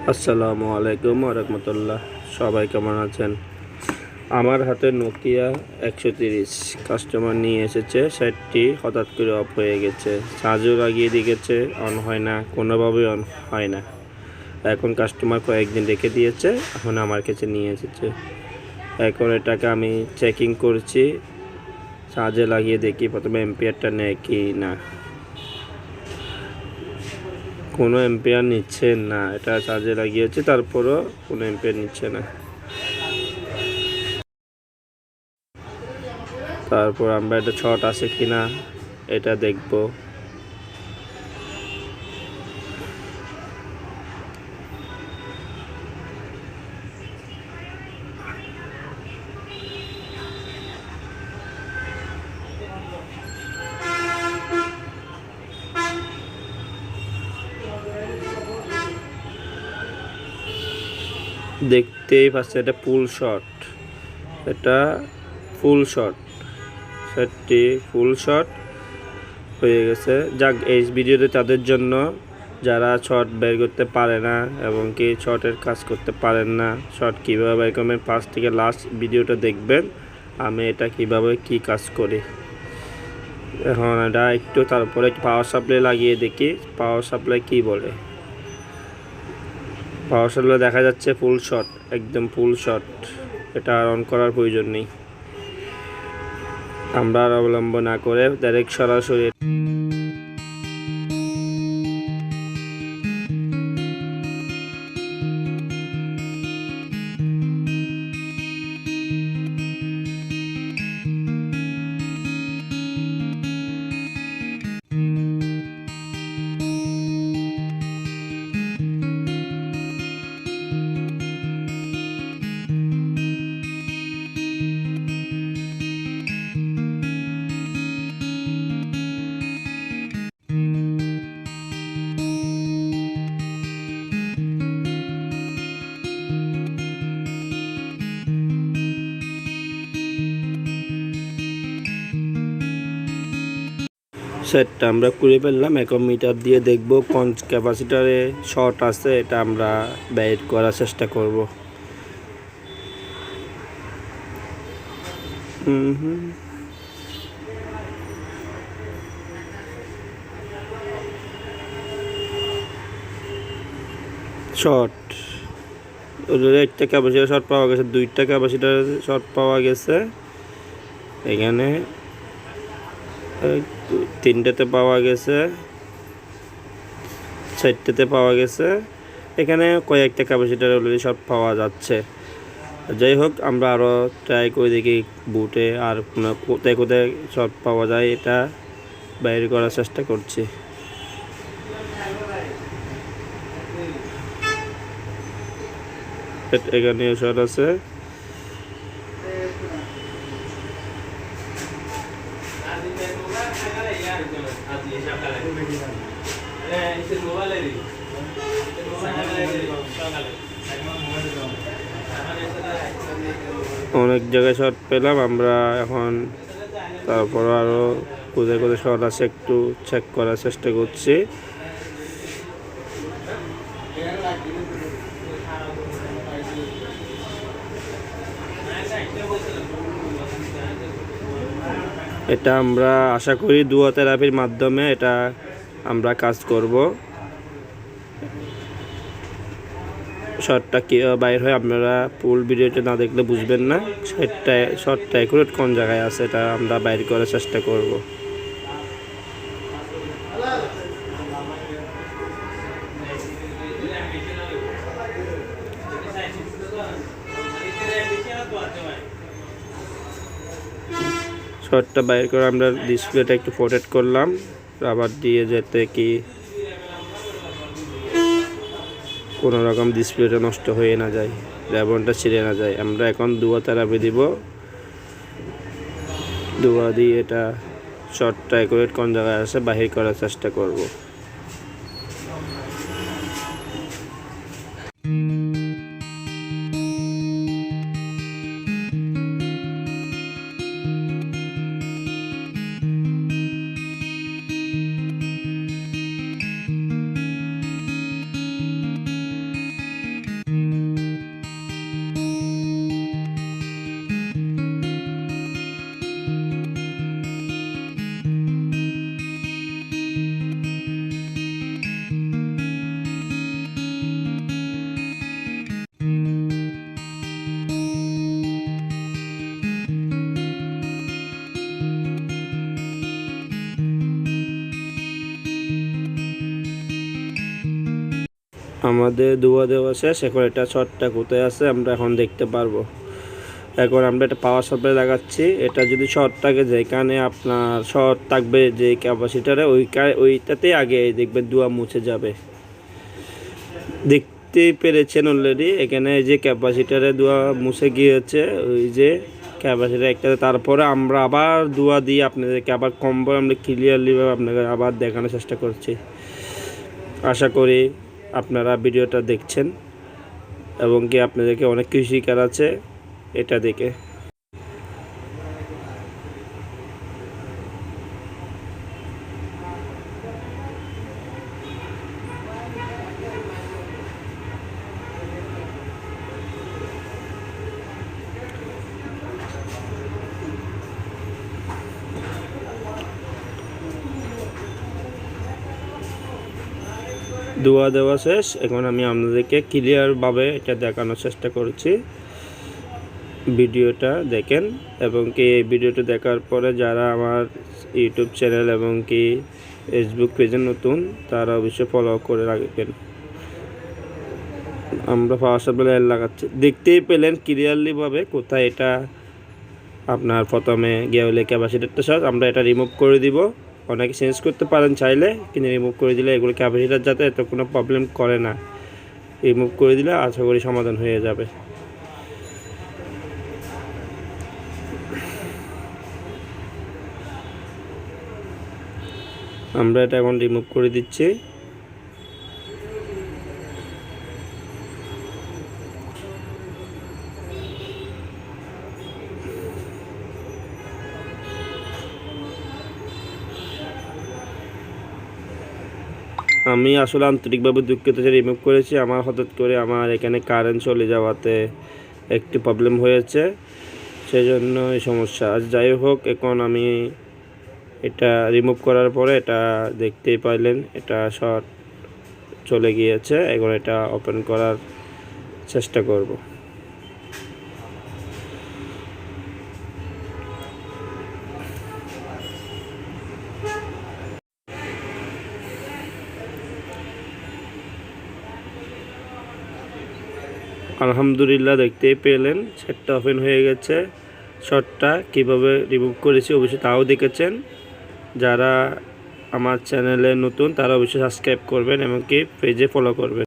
আসসালামু আলাইকুম ওয়া রাহমাতুল্লাহ। সবাই কেমন আছেন? আমার হাতে নোকিয়া 130 কাস্টমার নিয়ে এসেছে। সেটটি হঠাৎ করে অফ হয়ে গেছে। চার্জও লাগিয়ে দিয়েছে, অন হয় না, কোনোভাবেই অন হয় না। এখন কাস্টমার কয়েকদিন রেখে দিয়েছে, এখন আমার কাছে নিয়ে এসেছে। এখন এটাকে আমি চেকিং করছি, চার্জে লাগিয়ে দেখি প্রথমে এম্পিয়ারটা নেয় কি না। কোনো এম্পিয়ার নিচ্ছে না। এটা চার্জে লাগিয়েছে, তারপরও কোনো এম্পিয়ার নিচ্ছে না। তারপর আমরা এটা শর্ট আছে কিনা এটা দেখব। দেখতেই পাচ্ছি এটা ফুল শট, এটা ফুল শট, সেটটি ফুল শট হয়ে গেছে। যাক, এই ভিডিওতে তাদের জন্য যারা শর্ট বের করতে পারে না এবং কি শর্টের কাজ করতে পারেন না, শর্ট কীভাবে বের করবেন, ফার্স্ট থেকে লাস্ট ভিডিওটা দেখবেন আমি এটা কিভাবে কি কাজ করি। এখন এটা একটু তারপরে পাওয়ার সাপ্লাই লাগিয়ে দেখি পাওয়ার সাপ্লাই কি বলে। পাওয়ার সাপ্লাই দেখা যাচ্ছে ফুল শট, একদম ফুল শট। এটা আর অন করার প্রয়োজন নেই। আমরা আর অবলম্বন না করে ডাইরেক্ট সরাসরি সেটটা আমরা করে ফেললাম। এখন মিটার দিয়ে দেখব কোন ক্যাপাসিটারে শর্ট আছে, এটা আমরা বের করার চেষ্টা করব। শর্ট একটা ক্যাপাসিটার শর্ট পাওয়া গেছে, দুইটা ক্যাপাসিটার শর্ট পাওয়া গেছে। এখানে তিনটাতে পাওয়া গেছে, চারটাতে পাওয়া গেছে। এখানে কয়েকটা ক্যাপাসিটার অলরেডি শর্ট পাওয়া যাচ্ছে। যাই হোক, আমরা আরও ট্রাই করে দেখি বুটে আর কোথায় কোথায় শর্ট পাওয়া যায় এটা বাইরে করার চেষ্টা করছি। এখানে শর্ট আছে। অনেক জায়গায় শর্ট পেলাম আমরা। এখন তারপর আরও কোথায় কোথায় শর্ট আছে একটু চেক করার চেষ্টা করছি। এটা আমরা আশা করি দুয়া থেরাপির মাধ্যমে এটা আমরা কাজ করব। শর্টটা কীভাবে বাইর হয় আপনারা ফুল ভিডিওটা না দেখলে বুঝবেন না। শর্টটা অ্যাকুরেট কোন জায়গায় আছে এটা আমরা বাইর করার চেষ্টা করব। শর্টটা বাইর করে আমরা ডিসপ্লেটা একটু প্রোটেক্ট করলাম রাবার দিয়ে, যাতে কি কোনো রকম ডিসপ্লেটা নষ্ট হয়ে না যায়, রেবনটা ছিঁড়ে না যায়। আমরা এখন দুয়া থেরাপি দিব। দুয়া দিয়ে এটা শর্টটা অ্যাকুরেট কোন জায়গায় আছে বাহির করার চেষ্টা করব। আমাদের ধোয়া দেওয়া শেষ। এখন এটা শর্টটা কোথায় আছে আমরা এখন দেখতে পারবো। এখন আমরা এটা পাওয়ার সাপ্লাই লাগাচ্ছি। এটা যদি শর্ট থাকে, যেখানে আপনার শর্ট থাকবে যে ক্যাপাসিটারে, ওইটাতেই আগে দেখবেন ধোয়া মুছে যাবে। দেখতেই পেরেছেন অলরেডি, এখানে যে ক্যাপাসিটারে ধোয়া মুছে গিয়েছে, ওই যে ক্যাপাসিটার একটাতে। তারপরে আমরা আবার ধোয়া দিয়ে আপনাদেরকে আবার কমভাবে আমরা ক্লিয়ারলিভাবে আপনাকে আবার দেখানোর চেষ্টা করছি। আশা করি আপনারা ভিডিওটা দেখছেন এবং কি আপনাদেরকে অনেক কিছু শিকার আছে এটা দেখে। ধোয়া দেওয়া শেষ। এখন আমি আপনাদেরকে ক্লিয়ারভাবে এটা দেখানোর চেষ্টা করছি। ভিডিওটা দেখেন এবং কি এই ভিডিওটা দেখার পরে যারা আমার ইউটিউব চ্যানেল এবং কি ফেসবুক পেজে নতুন, তারা অবশ্যই ফলো করে রাখবেন। আমরা পাওয়ার সাপ্লাই লাগাচ্ছি, দেখতেই পেলেন ক্লিয়ারলিভাবে কোথায় এটা আপনার প্রথমে গিয়ে হলে ক্যাপাসিটারটা সব আমরা এটা রিমুভ করে দিব। অনেকে চেঞ্জ করতে পারেন চাইলে, কিন্তু রিমুভ করে দিলে এগুলো ক্যাপাসিটার যাতে এত কোনো প্রবলেম করে না, রিমুভ করে দিলে আশা করি সমাধান হয়ে যাবে। আমরা এটা এখন রিমুভ করে দিচ্ছি। আমি আসলে আন্তরিকভাবে দুঃখিত যে রিমুভ করেছি। আমার হঠাৎ করে আমার এখানে কারেন্ট চলে যাওয়াতে একটু প্রবলেম হয়েছে, সেই জন্য এই সমস্যা। আজ যাই হোক, এখন আমি এটা রিমুভ করার পরে এটা দেখতেই পাইলেন এটা শর্ট চলে গিয়েছে। এখন এটা ওপেন করার চেষ্টা করব। আলহামদুলিল্লাহ, দেখতেই পেলেন সেটটা ওপেন হয়ে গেছে। শর্টটা কিভাবে রিমুভ করেছি অবশ্যই তাও দেখেছেন। যারা আমার চ্যানেলে নতুন তারা অবশ্যই সাবস্ক্রাইব করবেন এবং কি পেজে ফলো করবেন।